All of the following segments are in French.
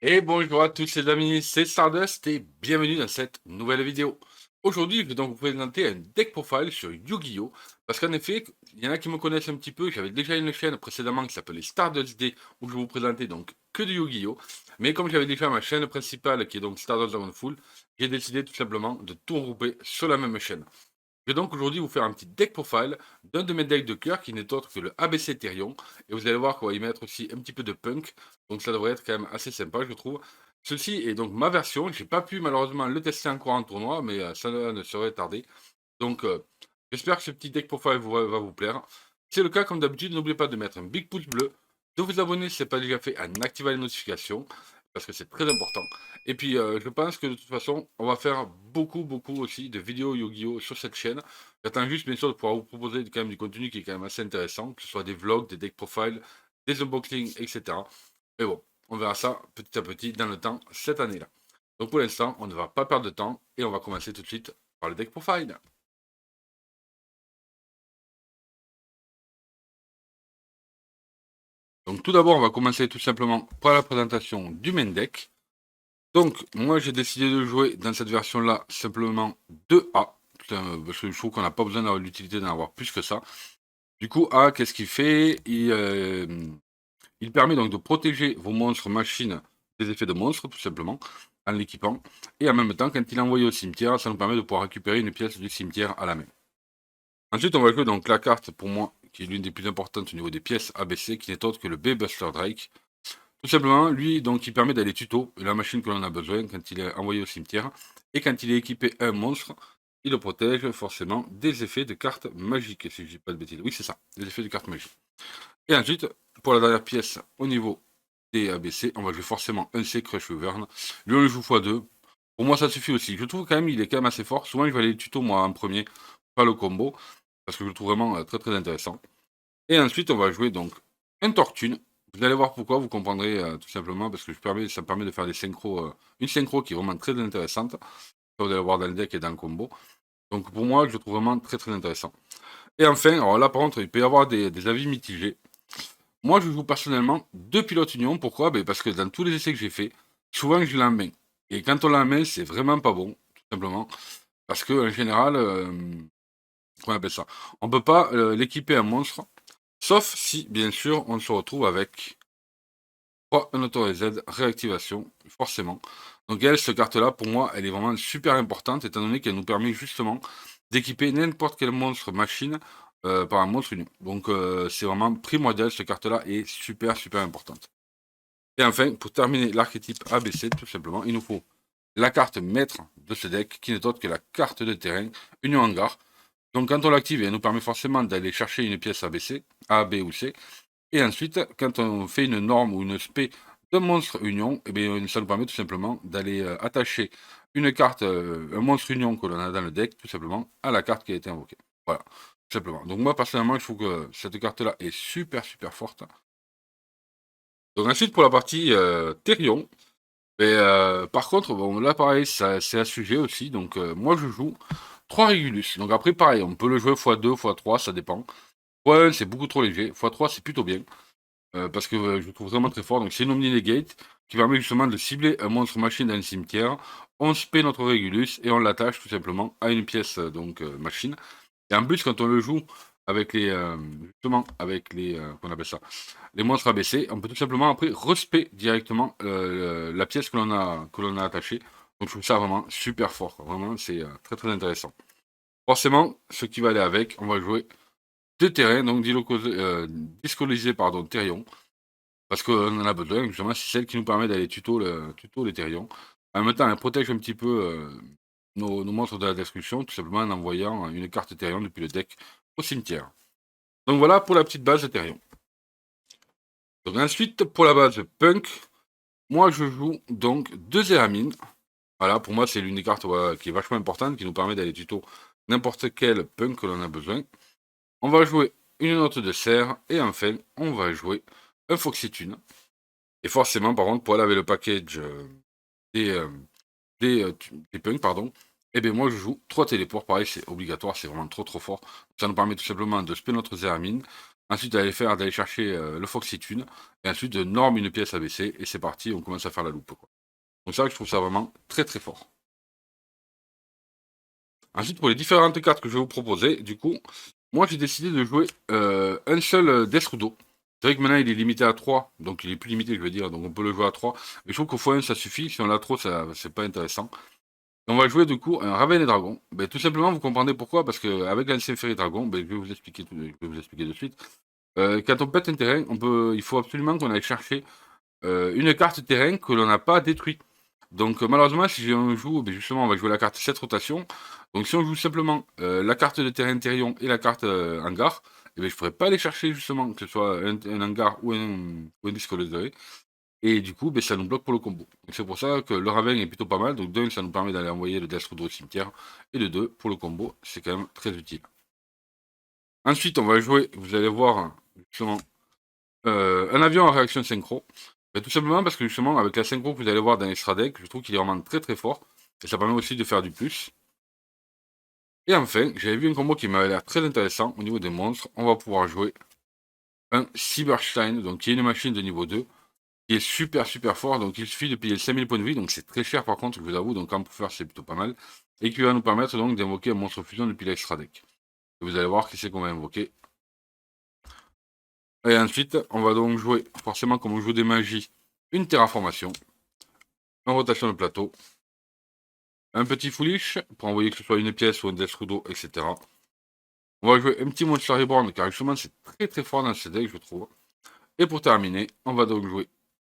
Et bonjour à tous les amis, c'est Stardust et bienvenue dans cette nouvelle vidéo. Aujourd'hui, je vais donc vous présenter un deck profile sur Yu-Gi-Oh! Parce qu'en effet, il y en a qui me connaissent un petit peu, j'avais déjà une chaîne précédemment qui s'appelait Stardust D où je vous présentais donc que du Yu-Gi-Oh! Mais comme j'avais déjà ma chaîne principale qui est donc Stardust Full, j'ai décidé tout simplement de tout regrouper sur la même chaîne. Je vais donc aujourd'hui vous faire un petit deck profile d'un de mes decks de cœur qui n'est autre que le ABC Therion. Et vous allez voir qu'on va y mettre aussi un petit peu de punk. Donc ça devrait être quand même assez sympa, je trouve. Ceci est donc ma version. J'ai pas pu malheureusement le tester encore en tournoi, mais ça ne saurait tarder. Donc j'espère que ce petit deck profile va vous plaire. Si c'est le cas, comme d'habitude, n'oubliez pas de mettre un big pouce bleu, de vous abonner si ce n'est pas déjà fait, en activant les notifications, parce que c'est très important. Et puis, je pense que de toute façon, on va faire beaucoup aussi de vidéos Yu-Gi-Oh! Sur cette chaîne. J'attends juste, bien sûr, de pouvoir vous proposer quand même du contenu qui est quand même assez intéressant, que ce soit des vlogs, des deck profiles, des unboxings, etc. Mais bon, on verra ça petit à petit dans le temps cette année-là. Donc pour l'instant, on ne va pas perdre de temps et on va commencer tout de suite par le deck profile. Donc tout d'abord, on va commencer tout simplement par la présentation du main deck. Donc moi j'ai décidé de jouer dans cette version-là simplement 2A, parce que je trouve qu'on n'a pas besoin d'avoir l'utilité d'en avoir plus que ça. Du coup, A, qu'est-ce qu'il fait il permet donc de protéger vos monstres machines des effets de monstres, tout simplement, en l'équipant. Et en même temps, quand il est envoyé au cimetière, ça nous permet de pouvoir récupérer une pièce du cimetière à la main. Ensuite, on va jouer donc la carte, pour moi, qui est l'une des plus importantes au niveau des pièces ABC, qui n'est autre que le B-Buster Drake. Tout simplement, lui, donc, il permet d'aller tuto la machine que l'on a besoin quand il est envoyé au cimetière. Et quand il est équipé un monstre, il le protège forcément des effets de cartes magiques, si je dis pas de bêtises. Oui, c'est ça, des effets de cartes magiques. Et ensuite, pour la dernière pièce, au niveau des ABC, on va jouer forcément un C Crush Wyvern. Lui, on le joue x2. Pour moi, ça suffit aussi. Je trouve quand même, il est quand même assez fort. Souvent, je vais aller le tuto, moi, en premier, pas le combo, parce que je le trouve vraiment très intéressant. Et ensuite, on va jouer donc un Tortune. Vous allez voir pourquoi, vous comprendrez tout simplement, parce que ça me permet de faire des synchros, une synchro qui est vraiment très intéressante. Ça, vous allez voir dans le deck et dans le combo. Donc pour moi, je le trouve vraiment très intéressant. Et enfin, alors là par contre, il peut y avoir des avis mitigés. Moi, je joue personnellement deux pilotes union. Pourquoi? Ben, parce que dans tous les essais que j'ai fait, souvent je l'ai en main. Et quand on l'a en main, c'est vraiment pas bon, tout simplement. Parce que en général, comment on appelle ça? On peut pas l'équiper un monstre. Sauf si, bien sûr, on se retrouve avec un auto-reset, réactivation, forcément. Donc elle, cette carte-là, pour moi, elle est vraiment super importante, étant donné qu'elle nous permet justement d'équiper n'importe quel monstre machine par un monstre union. Donc c'est vraiment primordial, cette carte-là est super importante. Et enfin, pour terminer l'archétype ABC, tout simplement, il nous faut la carte maître de ce deck, qui n'est autre que la carte de terrain, Union Hangar. Donc quand on l'active, elle nous permet forcément d'aller chercher une pièce ABC, A, B ou C, et ensuite, quand on fait une norme ou une spé de monstre union, eh bien, ça nous permet tout simplement d'aller attacher une carte, un monstre union que l'on a dans le deck, tout simplement, à la carte qui a été invoquée. Voilà, tout simplement. Donc moi, personnellement, je trouve que cette carte-là est super forte. Donc ensuite, pour la partie Therion, par contre, bon, là, pareil, c'est un sujet aussi. Donc moi, je joue 3 Régulus. Donc après, pareil, on peut le jouer x2, x3, ça dépend. x1, c'est beaucoup trop léger. x3, c'est plutôt bien. Parce que je le trouve vraiment très fort. Donc c'est une Omni Negate qui permet justement de cibler un monstre machine dans le cimetière. On spé notre Régulus et on l'attache tout simplement à une pièce machine. Et en plus, quand on le joue avec les justement avec les qu'on appelle ça, les monstres ABC, on peut tout simplement après respé directement la pièce que l'on a attachée. Donc je trouve ça vraiment super fort, quoi. Vraiment, c'est très intéressant. Forcément, ce qui va aller avec, on va jouer deux terrains, donc discologiser pardon, Therion. Parce qu'on en a besoin, justement, c'est celle qui nous permet d'aller tuto les Therion. En même temps, elle protège un petit peu nos monstres de la destruction, tout simplement en envoyant une carte Therion depuis le deck au cimetière. Donc voilà pour la petite base de Therion. Donc ensuite, pour la base Punk, moi je joue donc deux Éramines. Voilà, pour moi c'est l'une des cartes voilà, qui est vachement importante, qui nous permet d'aller tuto n'importe quel Punk que l'on a besoin. On va jouer une note de serre, et enfin, on va jouer un Foxitune. Et forcément, par contre, pour aller avec le package des, euh, des punks, pardon, et bien moi je joue 3 téléports, pareil, c'est obligatoire, c'est vraiment trop fort. Ça nous permet tout simplement de spin notre Zéramine, Ensuite, d'aller chercher le Foxy-Tune. Et ensuite, de norme une pièce ABC. Et c'est parti, on commence à faire la loupe, quoi. Donc ça, je trouve ça vraiment très très fort. Ensuite, pour les différentes cartes que je vais vous proposer, du coup, moi j'ai décidé de jouer un seul Deathrudo. C'est vrai que maintenant il est limité à 3, donc il est plus limité, je veux dire, donc on peut le jouer à 3. Mais je trouve qu'au x1 ça suffit, si on l'a trop, ça c'est pas intéressant. Et on va jouer du coup un Raven et Dragon. Ben, tout simplement, vous comprendrez pourquoi, parce qu'avec l'ancien Ferry Dragon, ben, je vais vous expliquer de suite. Quand on pète un terrain, il faut absolument qu'on aille chercher une carte terrain que l'on n'a pas détruit. Donc malheureusement, si on joue, ben, justement, on va jouer la carte 7 rotation. Donc si on joue simplement la carte de terrain Therion et la carte hangar, eh ben, je ne pourrais pas aller chercher justement, que ce soit un hangar ou un disque désolé. Et du coup, ben, ça nous bloque pour le combo. C'est pour ça que le Raven est plutôt pas mal. Donc d'un, ça nous permet d'aller envoyer le Deathrudo au cimetière. Et de deux, pour le combo, c'est quand même très utile. Ensuite, on va jouer, vous allez voir, justement, un avion en réaction synchro. Ben, tout simplement parce que justement, avec la synchro que vous allez voir dans l'extra deck, je trouve qu'il est vraiment très très fort. Et ça permet aussi de faire du plus. Et enfin, j'avais vu un combo qui m'avait l'air très intéressant au niveau des monstres. On va pouvoir jouer un Cyberstein, donc qui est une machine de niveau 2, qui est super super fort. Donc il suffit de payer 5000 points de vie, donc c'est très cher par contre, je vous avoue. Donc en pour faire, c'est plutôt pas mal. Et qui va nous permettre donc d'invoquer un monstre fusion depuis l'extra deck. Et vous allez voir qui c'est qu'on va invoquer. Et ensuite, on va donc jouer, forcément comme on joue des magies, une terraformation, une rotation de plateau, un petit foolish pour envoyer que ce soit une pièce ou un Deathrudo, etc. On va jouer un petit Monster Reborn car justement c'est très très fort dans ce deck, je trouve. Et pour terminer, on va donc jouer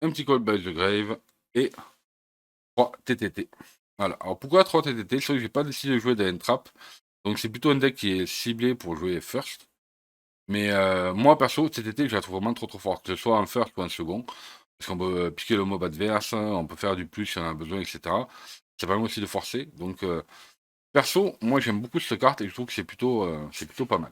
un petit Cold by the Grave et 3 TTT. Voilà. Alors pourquoi 3 TTT? C'est vrai que j'ai pas décidé de jouer dans trap. Donc c'est plutôt un deck qui est ciblé pour jouer first. Mais moi perso, TTT je la trouve vraiment trop trop forte. Que ce soit en first ou en second. Parce qu'on peut piquer le mob adverse, on peut faire du plus si on a besoin, etc. Ça permet aussi de forcer. Donc perso, moi j'aime beaucoup cette carte et je trouve que c'est plutôt pas mal.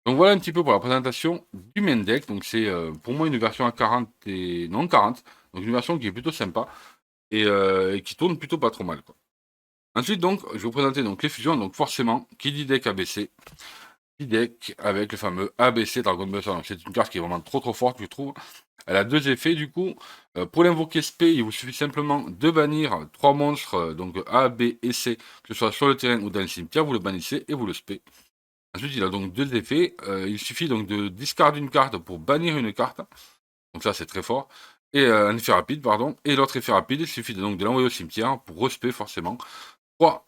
Donc voilà un petit peu pour la présentation du main deck. Donc c'est pour moi une version à 40 et non 40. Donc une version qui est plutôt sympa et qui tourne plutôt pas trop mal, quoi. Ensuite donc je vais vous présenter donc les fusions. Donc forcément, qui dit deck ABC, dit deck avec le fameux ABC Dragon Buster. Donc c'est une carte qui est vraiment trop trop forte, je trouve. Elle a deux effets du coup. Pour l'invoquer SP, il vous suffit simplement de bannir 3 monstres, donc A, B et C, que ce soit sur le terrain ou dans le cimetière, vous le bannissez et vous le spé. Ensuite, il a donc deux effets. Il suffit donc de discard une carte pour bannir une carte. Donc ça, c'est très fort. Et un effet rapide, pardon. Et l'autre effet rapide, il suffit donc de l'envoyer au cimetière pour respect forcément. Trois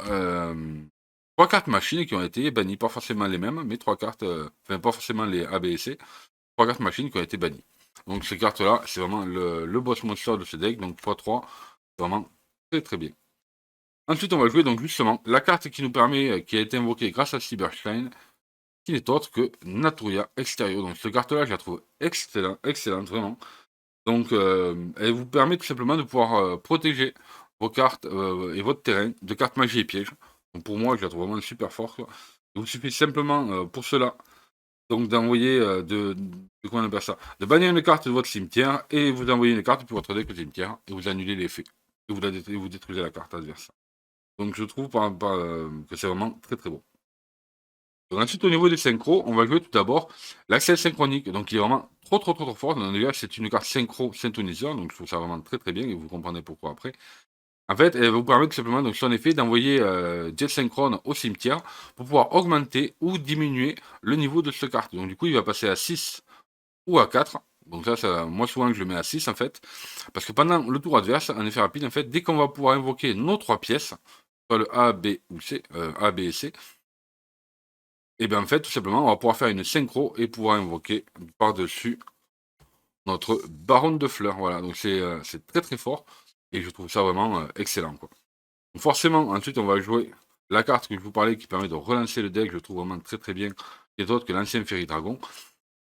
cartes machines qui ont été bannies. Pas forcément les mêmes, mais 3 cartes, enfin pas forcément les A, B et C. 3 cartes machines qui ont été bannies. Donc ces cartes-là, c'est vraiment le boss monster de ce deck. Donc x3, c'est vraiment très très bien. Ensuite, on va jouer donc justement la carte qui nous permet, qui a été invoquée grâce à Cybershine, qui n'est autre que Naturia Extérieur. Donc cette carte-là, je la trouve excellente, vraiment. Donc elle vous permet tout simplement de pouvoir protéger vos cartes et votre terrain de cartes magie et pièges. Donc pour moi, je la trouve vraiment super forte. Il vous suffit simplement pour cela donc d'envoyer comment on appelle ça, de bannir une carte de votre cimetière et vous envoyez une carte depuis votre deck au cimetière et vous annulez l'effet. Et vous détruisez la carte adverse. Donc je trouve que c'est vraiment très très beau. Donc ensuite, au niveau des synchros, on va jouer tout d'abord l'accès synchronique. Donc il est vraiment trop fort. Donc, déjà, c'est une carte synchro synthoniseur. Donc je trouve ça vraiment très très bien et vous comprendrez pourquoi après. En fait, elle vous permet tout simplement, donc son effet, d'envoyer Jet Synchrone au cimetière pour pouvoir augmenter ou diminuer le niveau de cette carte. Donc du coup, il va passer à 6 ou à 4. Donc ça, moi souvent je le mets à 6 en fait. Parce que pendant le tour adverse, en effet rapide, en fait, dès qu'on va pouvoir invoquer nos 3 pièces, soit le A, B ou C, A, B et C, et bien en fait, tout simplement, on va pouvoir faire une synchro et pouvoir invoquer par-dessus notre baronne de fleurs. Voilà, donc c'est très très fort. Et je trouve ça vraiment excellent, quoi. Donc forcément, ensuite, on va jouer la carte que je vous parlais qui permet de relancer le deck. Je trouve vraiment très très bien. Qui est autre que l'ancien Ferry Dragon.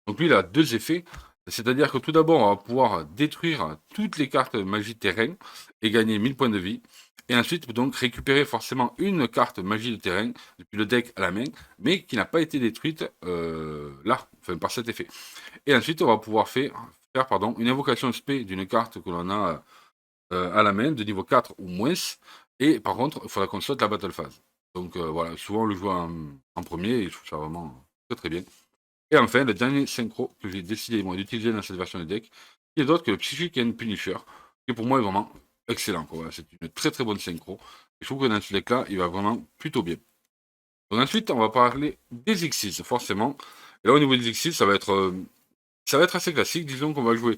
Donc lui, il a deux effets. C'est-à-dire que tout d'abord, on va pouvoir détruire toutes les cartes magie terrain et gagner 1000 points de vie. Et ensuite, donc, récupérer forcément une carte magie de terrain depuis le deck à la main, mais qui n'a pas été détruite là, enfin par cet effet. Et ensuite, on va pouvoir faire une invocation spé d'une carte que l'on a à la main, de niveau 4 ou moins. Et par contre, il faudra qu'on saute la battle phase. Donc voilà, souvent on le joue en premier et je trouve ça vraiment très très bien. Et enfin, le dernier synchro que j'ai décidé d'utiliser dans cette version de deck, qui est d'autre que le Psychic and Punisher, qui pour moi est vraiment excellent. C'est une très très bonne synchro. Et je trouve que dans ce deck-là, il va vraiment plutôt bien. Donc ensuite, on va parler des Xyz, forcément. Et là, au niveau des Xyz, ça va être assez classique. Disons qu'on va jouer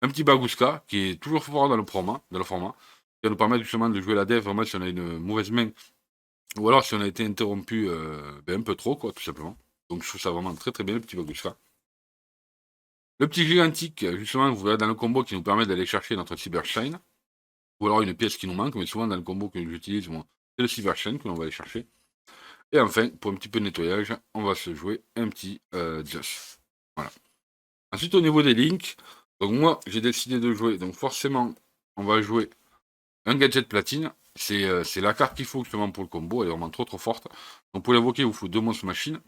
un petit Bagouska, qui est toujours fort dans le format, qui va nous permettre justement de jouer la dev vraiment si on a une mauvaise main, ou alors si on a été interrompu un peu trop, tout simplement. Donc je trouve ça vraiment très très bien, le petit Bagouska. Le petit Gigantique, justement, vous verrez dans le combo qui nous permet d'aller chercher notre Cybershine, ou alors une pièce qui nous manque, mais souvent dans le combo que j'utilise, c'est le Cybershine que l'on va aller chercher. Et enfin, pour un petit peu de nettoyage, on va se jouer un petit Just. Voilà. Ensuite, au niveau des links, donc moi, j'ai décidé de jouer, donc forcément, on va jouer un gadget platine. C'est la carte qu'il faut justement pour le combo, elle est vraiment trop trop forte. Donc pour l'invoquer, il vous faut 2 monstres machines.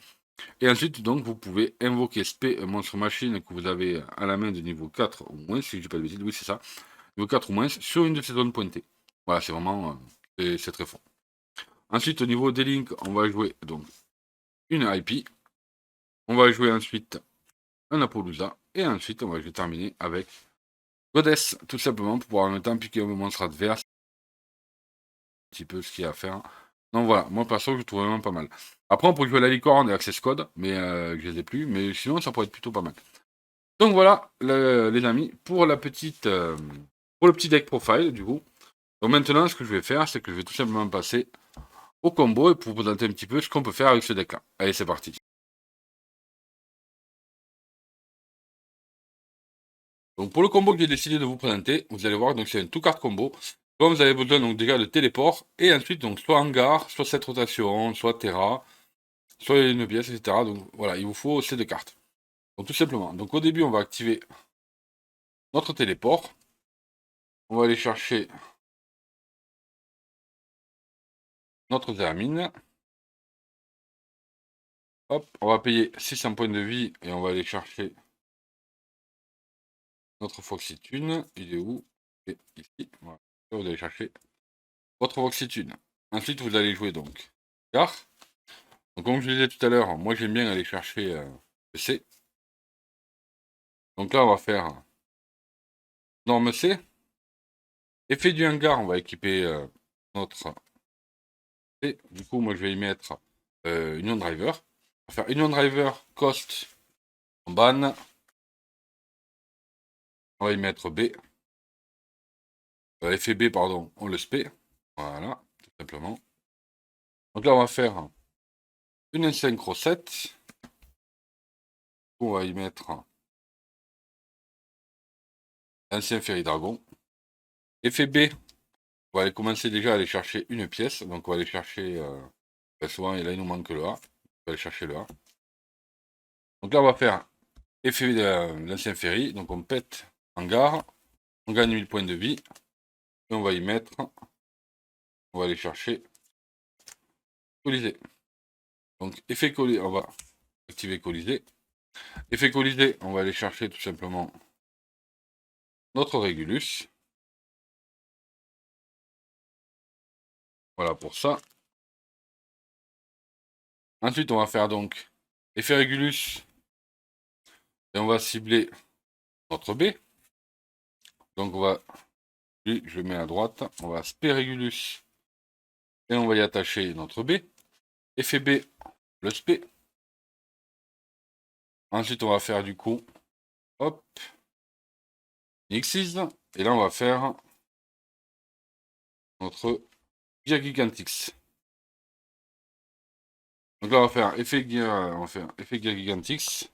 Et ensuite, donc, vous pouvez invoquer SP, un monstre machine que vous avez à la main de niveau 4 ou moins, si je dis pas de bêtises, oui c'est ça, niveau 4 ou moins, sur une de ces zones pointées. Voilà, c'est vraiment, c'est très fort. Ensuite, au niveau des links, on va jouer donc une IP. On va jouer ensuite un Apollousa. Et ensuite, on va terminer avec Goddess, tout simplement, pour pouvoir en même temps piquer un monstre adverse. Un petit peu ce qu'il y a à faire. Donc voilà, moi perso, je trouve vraiment pas mal. Après, on pourrait jouer la licorne et Access Code, mais je les ai plus. Mais sinon, ça pourrait être plutôt pas mal. Donc voilà, les amis, pour la petite, pour le petit deck profile, du coup. Donc maintenant, ce que je vais faire, c'est que je vais tout simplement passer au combo et pour vous présenter un petit peu ce qu'on peut faire avec ce deck-là. Allez, c'est parti. Donc pour le combo que j'ai décidé de vous présenter, vous allez voir, donc c'est un tout carte combo. Donc vous avez besoin donc déjà de téléport et ensuite donc soit hangar, soit cette rotation, soit Terra, soit une pièce, etc. Donc voilà, il vous faut ces deux cartes. Donc tout simplement. Donc au début, on va activer notre téléport. On va aller chercher notre Zéramine. Hop, on va payer 600 points de vie et on va aller chercher notre Foxitune. Il est où? Et ici. Voilà. Là, vous allez chercher votre Foxitune. Ensuite, vous allez jouer donc Car. Donc comme je disais tout à l'heure, moi j'aime bien aller chercher le C. Donc là, on va faire norme C. Effet du hangar, on va équiper notre C. Du coup, moi je vais y mettre Union Driver. On va faire Union Driver, Cost en ban. On va y mettre B. Effet B, pardon, on le spé. Voilà, tout simplement. Donc là, on va faire une synchro 7. On va y mettre ancien Ferry Dragon. Effet B, on va aller commencer déjà à aller chercher une pièce. Donc on va aller chercher, souvent là il nous manque le A. On va aller chercher le A. Donc là on va faire effet de l'ancien Ferry. Donc on pète en gare. On gagne 1000 points de vie. Et on va y mettre, on va aller chercher Colisée. Donc effet Colisée, on va activer Colisée. Effet Colisée, on va aller chercher tout simplement notre Régulus. Voilà pour ça. Ensuite, on va faire donc effet Régulus. Et on va cibler notre B. Donc on va, lui, je le mets à droite. On va spé Régulus. Et on va y attacher notre B. Effet B, le spé. Ensuite, on va faire du coup, hop, Xyz. Et là, on va faire notre Gigantix. Donc là, on va faire effet Gigantix.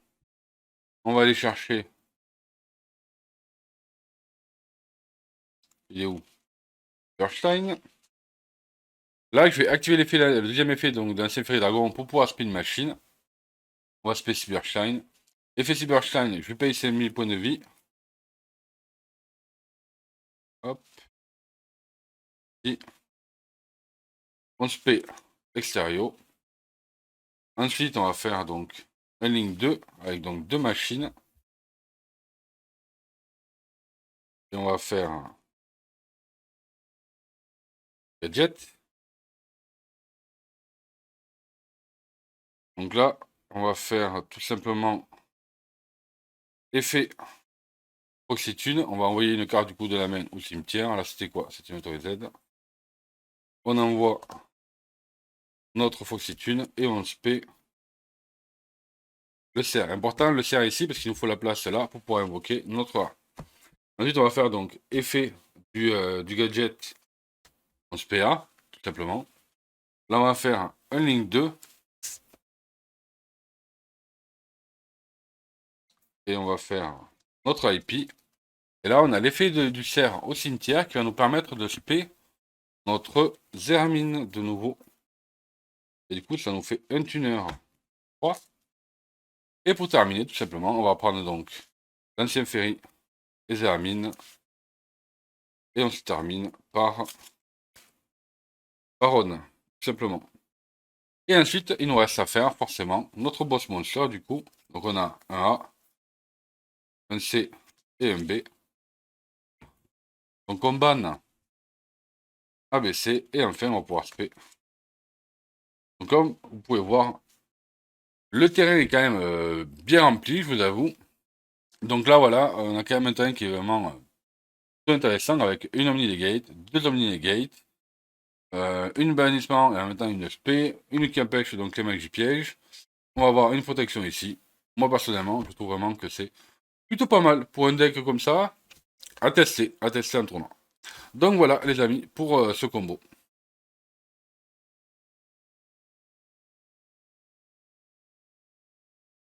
On va aller chercher. Il est où? Bernstein. Là, je vais activer l'effet, le deuxième effet donc d'un Ferry Dragon pour pouvoir spin machine. On va spé Cybershine. Effet Cybershine, je vais payer 5000 points de vie. Hop. Et on spé extérieur. Ensuite, on va faire donc un ligne 2 avec donc deux machines. Et on va faire gadget. Donc là, on va faire tout simplement effet proxy thune. On va envoyer une carte du coup de la main au cimetière. Là, c'était quoi? C'était une autorised. On envoie notre Foxy Thune et on spé le cerf. Important le cerf ici parce qu'il nous faut la place là pour pouvoir invoquer notre A. Ensuite, on va faire donc effet du gadget en spé A, tout simplement. Là, on va faire un link 2. Et on va faire notre IP. Et là, on a l'effet du cerf au cimetière qui va nous permettre de spé notre Zermine de nouveau. Et du coup, ça nous fait un tuner 3. Et pour terminer, tout simplement, on va prendre donc l'ancien ferry et Zermine. Et on se termine par Baronne, tout simplement. Et ensuite, il nous reste à faire forcément notre boss monster du coup. Donc on a un A, un C et un B. Donc on banne ABC et enfin on va pouvoir spé. Donc comme vous pouvez voir, le terrain est quand même bien rempli, je vous avoue. Donc là voilà, on a quand même un terrain qui est vraiment intéressant avec une Omni Negate, deux Omni Negate, une bannissement et en même temps une spé, une qui empêche donc les magies pièges. On va avoir une protection ici. Moi personnellement, je trouve vraiment que c'est plutôt pas mal pour un deck comme ça. À tester en tournoi. Donc voilà les amis pour ce combo.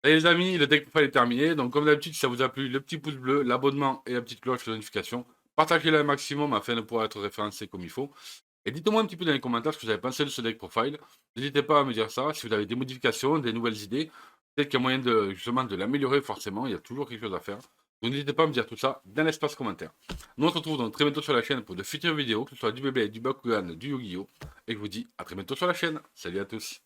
Et les amis, le deck profile est terminé. Donc comme d'habitude, si ça vous a plu, le petit pouce bleu, l'abonnement et la petite cloche de notification. Partagez-le un maximum afin de pouvoir être référencé comme il faut. Et dites-moi un petit peu dans les commentaires ce que vous avez pensé de ce deck profile. N'hésitez pas à me dire ça. Si vous avez des modifications, des nouvelles idées, peut-être qu'il y a moyen de justement de l'améliorer forcément. Il y a toujours quelque chose à faire. Donc n'hésitez pas à me dire tout ça dans l'espace commentaire. Nous on se retrouve donc très bientôt sur la chaîne pour de futures vidéos, que ce soit du Beyblade, du Bakugan, du Yu-Gi-Oh! Et je vous dis à très bientôt sur la chaîne. Salut à tous.